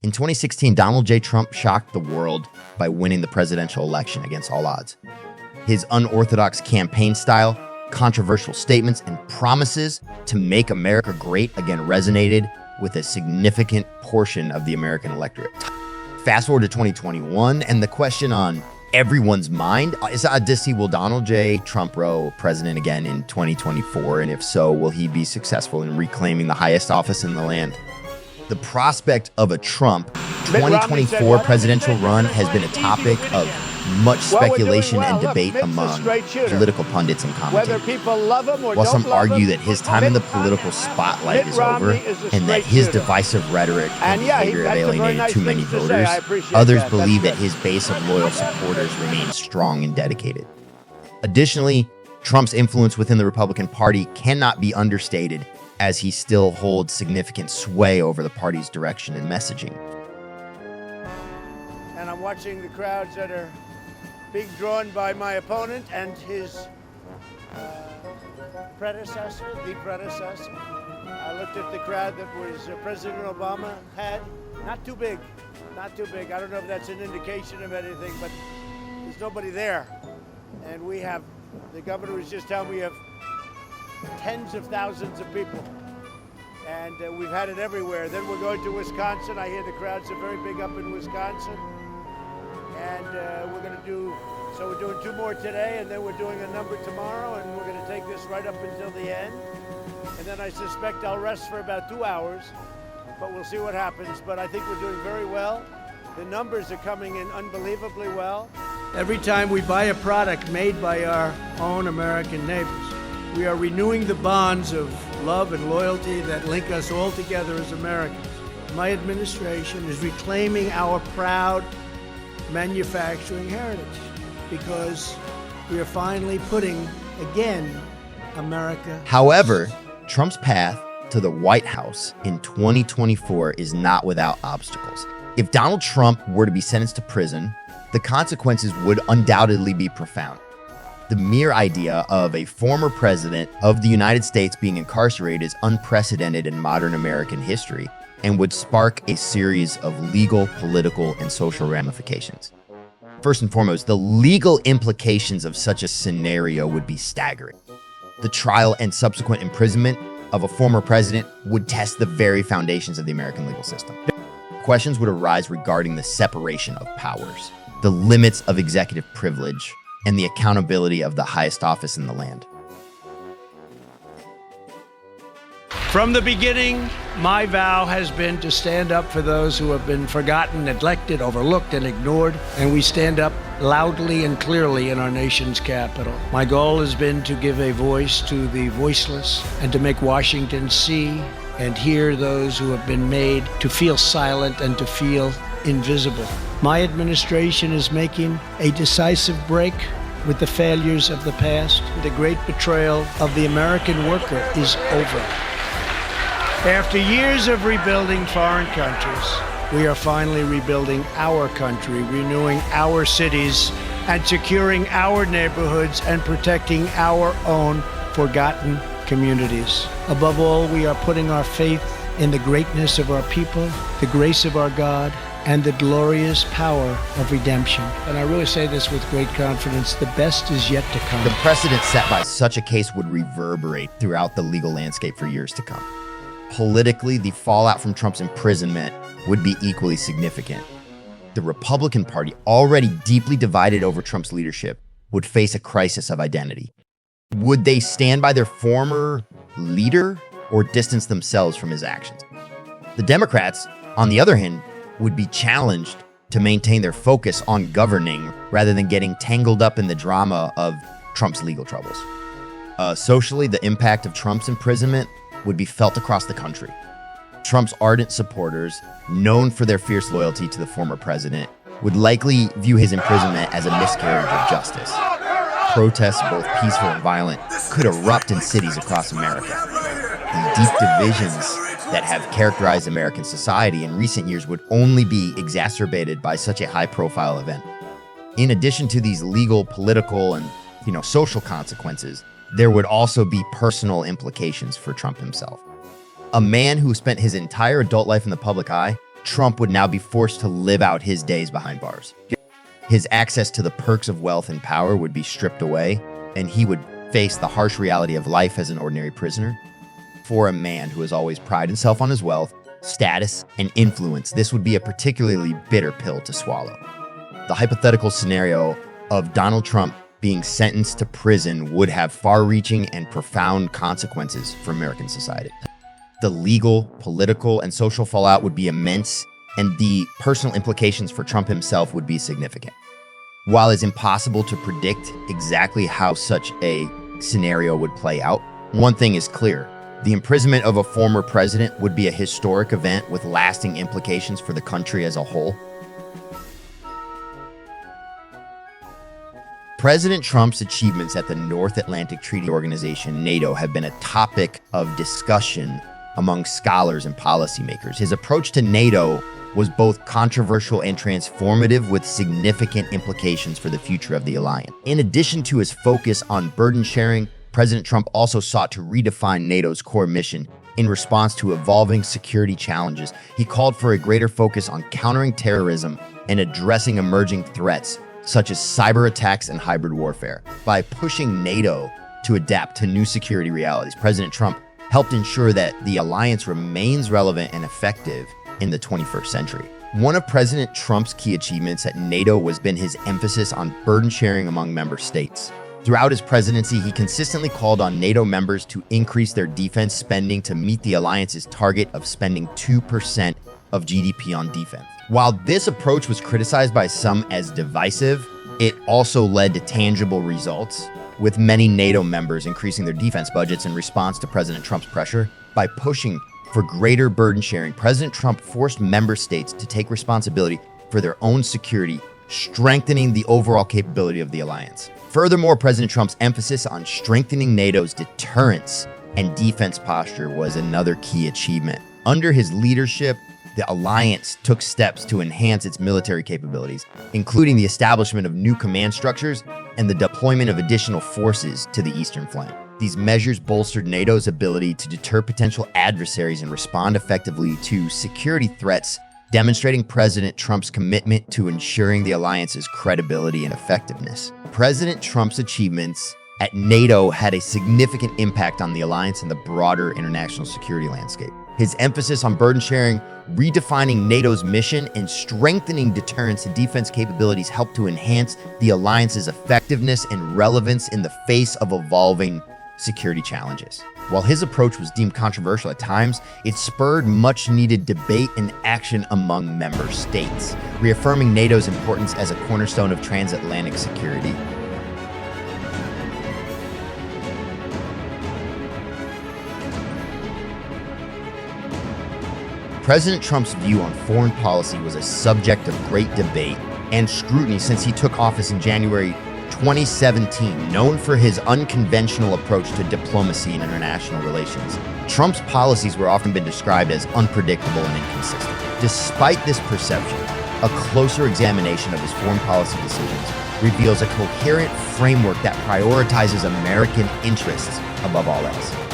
In 2016, Donald J. Trump shocked the world by winning the presidential election against all odds. His unorthodox campaign style, controversial statements, and promises to make America great again resonated with a significant portion of the American electorate. Fast forward to 2021, and the question on everyone's mind is, will Donald J. Trump row president again in 2024? And if so, will he be successful in reclaiming the highest office in the land? The prospect of a Trump 2024 presidential run has been a topic of much speculation and debate among political pundits and commentators. While some argue that his time in the political spotlight is over and that his divisive rhetoric and behavior have alienated too many voters, others believe that his base of loyal supporters remains strong and dedicated. Additionally, Trump's influence within the Republican Party cannot be understated, as he still holds significant sway over the party's direction and messaging. And I'm watching the crowds that are being drawn by my opponent and his predecessor, the predecessor. I looked at the crowd that was President Obama had. Not too big, not too big. I don't know if that's an indication of anything, but there's nobody there. And we have, the governor was just telling me we have tens of thousands of people. And we've had it everywhere. Then we're going to Wisconsin. I hear the crowds are very big up in Wisconsin. And we're going to do, so we're doing 2 more today, and then we're doing a number tomorrow, and we're going to take this right up until the end. And then I suspect I'll rest for about 2 hours, but we'll see what happens. But I think we're doing very well. The numbers are coming in unbelievably well. Every time we buy a product made by our own American neighbors, we are renewing the bonds of love and loyalty that link us all together as Americans. My administration is reclaiming our proud manufacturing heritage because we are finally putting, again, America. However, Trump's path to the White House in 2024 is not without obstacles. If Donald Trump were to be sentenced to prison, the consequences would undoubtedly be profound. The mere idea of a former president of the United States being incarcerated is unprecedented in modern American history and would spark a series of legal, political, and social ramifications. First and foremost, the legal implications of such a scenario would be staggering. The trial and subsequent imprisonment of a former president would test the very foundations of the American legal system. Questions would arise regarding the separation of powers, the limits of executive privilege, and the accountability of the highest office in the land. From the beginning, my vow has been to stand up for those who have been forgotten, neglected, overlooked, and ignored, and we stand up loudly and clearly in our nation's capital. My goal has been to give a voice to the voiceless and to make Washington see and hear those who have been made to feel silent and to feel invisible. My administration is making a decisive break with the failures of the past. The great betrayal of the American worker is over. After years of rebuilding foreign countries, we are finally rebuilding our country, renewing our cities, and securing our neighborhoods and protecting our own forgotten communities. Above all, we are putting our faith in the greatness of our people, the grace of our God, and the glorious power of redemption. And I really say this with great confidence, the best is yet to come. The precedent set by such a case would reverberate throughout the legal landscape for years to come. Politically, the fallout from Trump's imprisonment would be equally significant. The Republican Party, already deeply divided over Trump's leadership, would face a crisis of identity. Would they stand by their former leader or distance themselves from his actions? The Democrats, on the other hand, would be challenged to maintain their focus on governing rather than getting tangled up in the drama of Trump's legal troubles. Socially, the impact of Trump's imprisonment would be felt across the country. Trump's ardent supporters, known for their fierce loyalty to the former president, would likely view his imprisonment as a miscarriage of justice. Protests, both peaceful and violent, could erupt in cities across America. The deep divisions that have characterized American society in recent years would only be exacerbated by such a high-profile event. In addition to these legal, political, and social consequences, there would also be personal implications for Trump himself. A man who spent his entire adult life in the public eye, Trump would now be forced to live out his days behind bars. His access to the perks of wealth and power would be stripped away, and he would face the harsh reality of life as an ordinary prisoner. For a man who has always prided himself on his wealth, status, and influence, this would be a particularly bitter pill to swallow. The hypothetical scenario of Donald Trump being sentenced to prison would have far-reaching and profound consequences for American society. The legal, political, and social fallout would be immense, and the personal implications for Trump himself would be significant. While it's impossible to predict exactly how such a scenario would play out, one thing is clear. The imprisonment of a former president would be a historic event with lasting implications for the country as a whole. President Trump's achievements at the North Atlantic Treaty Organization, NATO, have been a topic of discussion among scholars and policymakers. His approach to NATO was both controversial and transformative, with significant implications for the future of the alliance. In addition to his focus on burden sharing, President Trump also sought to redefine NATO's core mission in response to evolving security challenges. He called for a greater focus on countering terrorism and addressing emerging threats such as cyber attacks and hybrid warfare. By pushing NATO to adapt to new security realities, President Trump helped ensure that the alliance remains relevant and effective in the 21st century. One of President Trump's key achievements at NATO has been his emphasis on burden sharing among member states. Throughout his presidency, he consistently called on NATO members to increase their defense spending to meet the alliance's target of spending 2% of GDP on defense. While this approach was criticized by some as divisive, it also led to tangible results, with many NATO members increasing their defense budgets in response to President Trump's pressure. By pushing for greater burden sharing, President Trump forced member states to take responsibility for their own security, strengthening the overall capability of the alliance. Furthermore, President Trump's emphasis on strengthening NATO's deterrence and defense posture was another key achievement. Under his leadership, the alliance took steps to enhance its military capabilities, including the establishment of new command structures and the deployment of additional forces to the eastern flank. These measures bolstered NATO's ability to deter potential adversaries and respond effectively to security threats, demonstrating President Trump's commitment to ensuring the alliance's credibility and effectiveness. President Trump's achievements at NATO had a significant impact on the alliance and the broader international security landscape. His emphasis on burden sharing, redefining NATO's mission, and strengthening deterrence and defense capabilities helped to enhance the alliance's effectiveness and relevance in the face of evolving security challenges. While his approach was deemed controversial at times, it spurred much-needed debate and action among member states, reaffirming NATO's importance as a cornerstone of transatlantic security. President Trump's view on foreign policy was a subject of great debate and scrutiny since he took office in January 2017. Known for his unconventional approach to diplomacy and international relations, Trump's policies were often been described as unpredictable and inconsistent. Despite this perception, a closer examination of his foreign policy decisions reveals a coherent framework that prioritizes American interests above all else.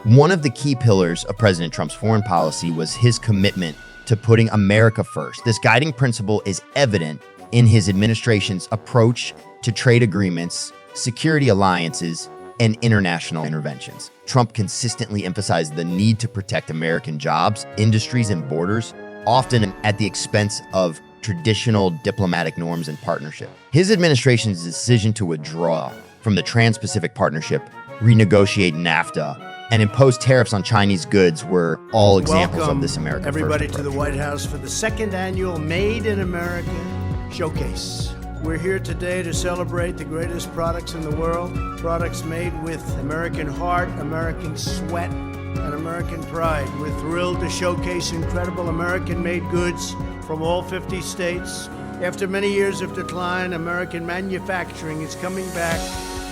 One of the key pillars of President Trump's foreign policy was his commitment to putting America first. This guiding principle is evident in his administration's approach to trade agreements, security alliances, and international interventions. Trump consistently emphasized the need to protect American jobs, industries, and borders, often at the expense of traditional diplomatic norms and partnership. His administration's decision to withdraw from the Trans-Pacific Partnership, renegotiate NAFTA, and impose tariffs on Chinese goods were all examples of this American first everybody approach. to the White House for the second annual Made in America Showcase. We're here today to celebrate the greatest products in the world, products made with American heart, American sweat, and American pride. We're thrilled to showcase incredible American-made goods from all 50 states. After many years of decline, American manufacturing is coming back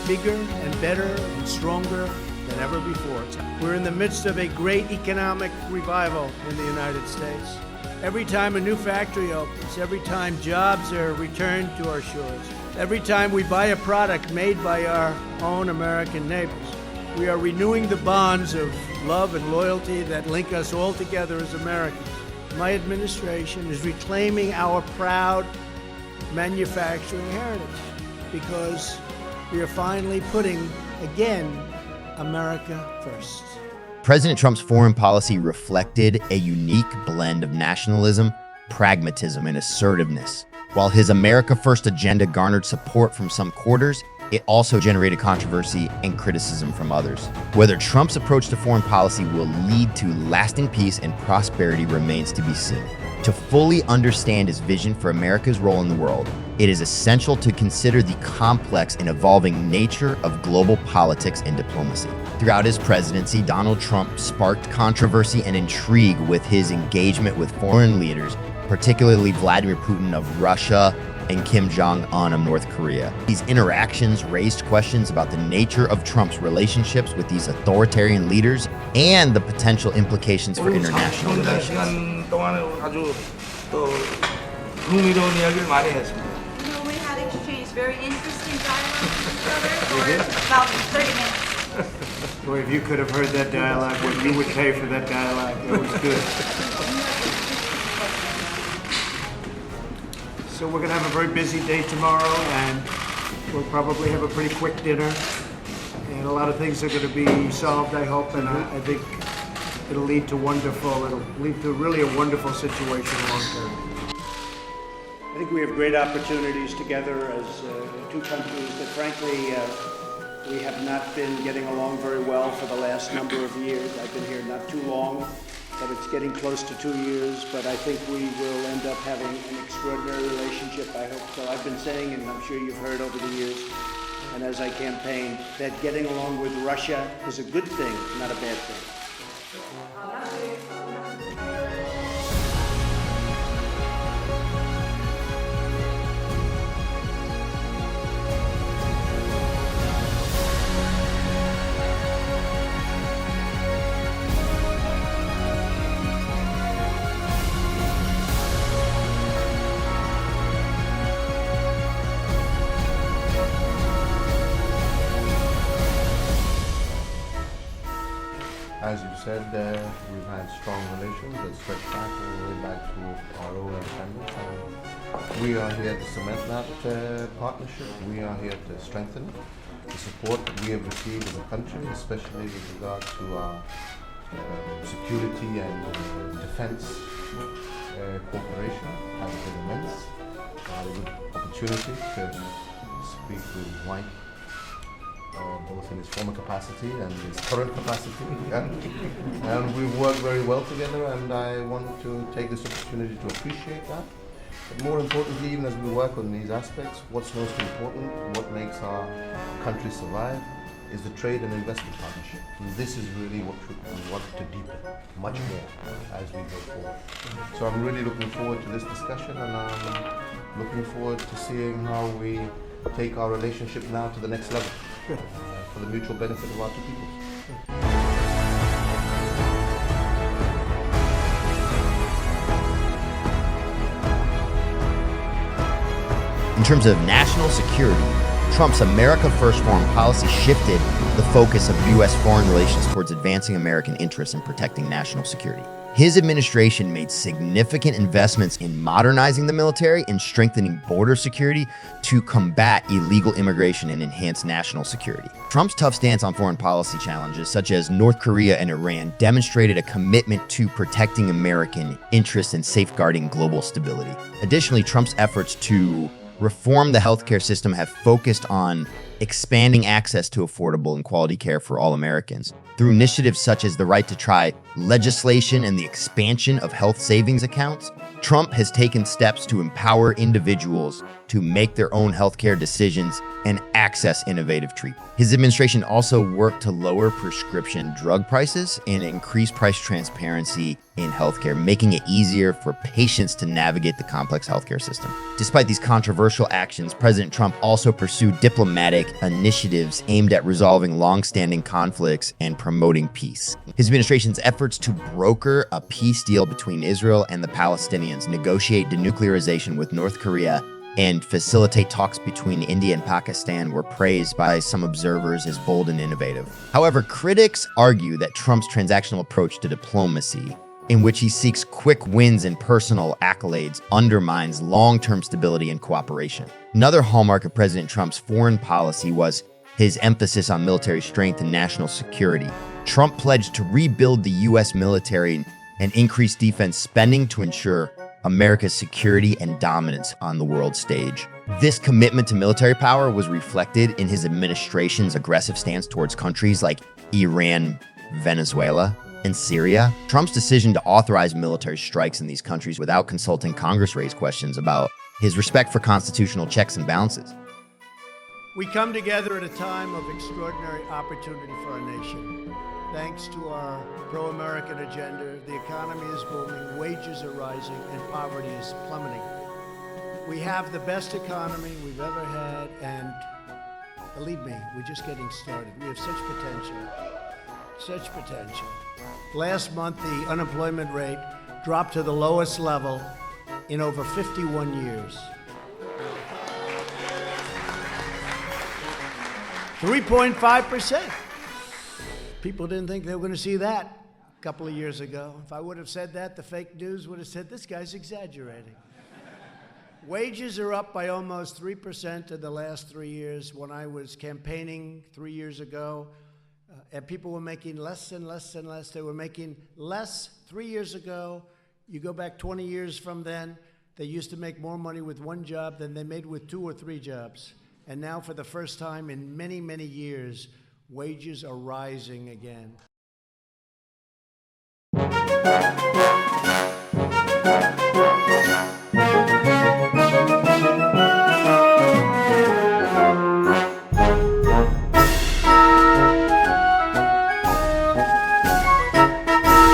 bigger and better and stronger than ever before. We're in the midst of a great economic revival in the United States. Every time a new factory opens, every time jobs are returned to our shores, every time we buy a product made by our own American neighbors, we are renewing the bonds of love and loyalty that link us all together as Americans. My administration is reclaiming our proud manufacturing heritage because we are finally putting, again, America first. President Trump's foreign policy reflected a unique blend of nationalism, pragmatism, and assertiveness. While his America First agenda garnered support from some quarters, it also generated controversy and criticism from others. Whether Trump's approach to foreign policy will lead to lasting peace and prosperity remains to be seen. To fully understand his vision for America's role in the world, it is essential to consider the complex and evolving nature of global politics and diplomacy. Throughout his presidency, Donald Trump sparked controversy and intrigue with his engagement with foreign leaders, particularly Vladimir Putin of Russia and Kim Jong-un of North Korea. These interactions raised questions about the nature of Trump's relationships with these authoritarian leaders and the potential implications for international relations. 시간 동안에 아주 또 흥미로운 이야기를 많이 했습니다. We had exchanged very interesting dialogue with each other for about 30 minutes. Boy, if you could have heard that dialogue, what you would pay for that dialogue, it was good. So we're going to have a very busy day tomorrow, and we'll probably have a pretty quick dinner. And a lot of things are going to be solved, I hope, and I think it'll lead to really a wonderful situation long term. I think we have great opportunities together as two countries that frankly we have not been getting along very well for the last number of years. I've been here not too long, but it's getting close to 2 years, but I think we will end up having an extraordinary relationship, I hope so. I've been saying, and I'm sure you've heard over the years, and as I campaign, that getting along with Russia is a good thing, not a bad thing. As you said, we've had strong relations that stretch back all the way back to our own independence. We are here to cement that partnership. We are here to strengthen it. The support that we have received as a country, especially with regard to our security and defense cooperation, has been immense. I had a good opportunity to speak with Mike both in his former capacity and his current capacity. And we've worked very well together, and I want to take this opportunity to appreciate that. But more importantly, even as we work on these aspects, what's most important, what makes our country survive, is the trade and investment partnership. And this is really what we want to deepen much more as we go forward. So I'm really looking forward to this discussion, and I'm looking forward to seeing how we take our relationship now to the next level. For the mutual benefit of our two peoples. In terms of national security, Trump's America First foreign policy shifted the focus of U.S. foreign relations towards advancing American interests and protecting national security. His administration made significant investments in modernizing the military and strengthening border security to combat illegal immigration and enhance national security. Trump's tough stance on foreign policy challenges, such as North Korea and Iran, demonstrated a commitment to protecting American interests and safeguarding global stability. Additionally, Trump's efforts to reform the healthcare system have focused on expanding access to affordable and quality care for all Americans. Through initiatives such as the Right to Try legislation and the expansion of health savings accounts, Trump has taken steps to empower individuals to make their own healthcare decisions and access innovative treatment. His administration also worked to lower prescription drug prices and increase price transparency in healthcare, making it easier for patients to navigate the complex healthcare system. Despite these controversial actions, President Trump also pursued diplomatic initiatives aimed at resolving long-standing conflicts and promoting peace. His administration's efforts to broker a peace deal between Israel and the Palestinians, negotiate denuclearization with North Korea, and facilitate talks between India and Pakistan were praised by some observers as bold and innovative. However, critics argue that Trump's transactional approach to diplomacy, in which he seeks quick wins and personal accolades, undermines long-term stability and cooperation. Another hallmark of President Trump's foreign policy was his emphasis on military strength and national security. Trump pledged to rebuild the U.S. military and increase defense spending to ensure America's security and dominance on the world stage. This commitment to military power was reflected in his administration's aggressive stance towards countries like Iran, Venezuela, and Syria. Trump's decision to authorize military strikes in these countries without consulting Congress raised questions about his respect for constitutional checks and balances. We come together at a time of extraordinary opportunity for our nation. Thanks to our pro-American agenda, the economy is booming, wages are rising, and poverty is plummeting. We have the best economy we've ever had, and believe me, we're just getting started. We have such potential, such potential. Last month, the unemployment rate dropped to the lowest level in over 51 years. 3.5%. People didn't think they were going to see that a couple of years ago. If I would have said that, the fake news would have said, this guy's exaggerating. Wages are up by almost 3% in the last 3 years. When I was campaigning 3 years ago, and people were making less and less and less. They were making less 3 years ago. You go back 20 years from then, they used to make more money with one job than they made with 2 or 3 jobs. And now, for the first time in many, many years, wages are rising again.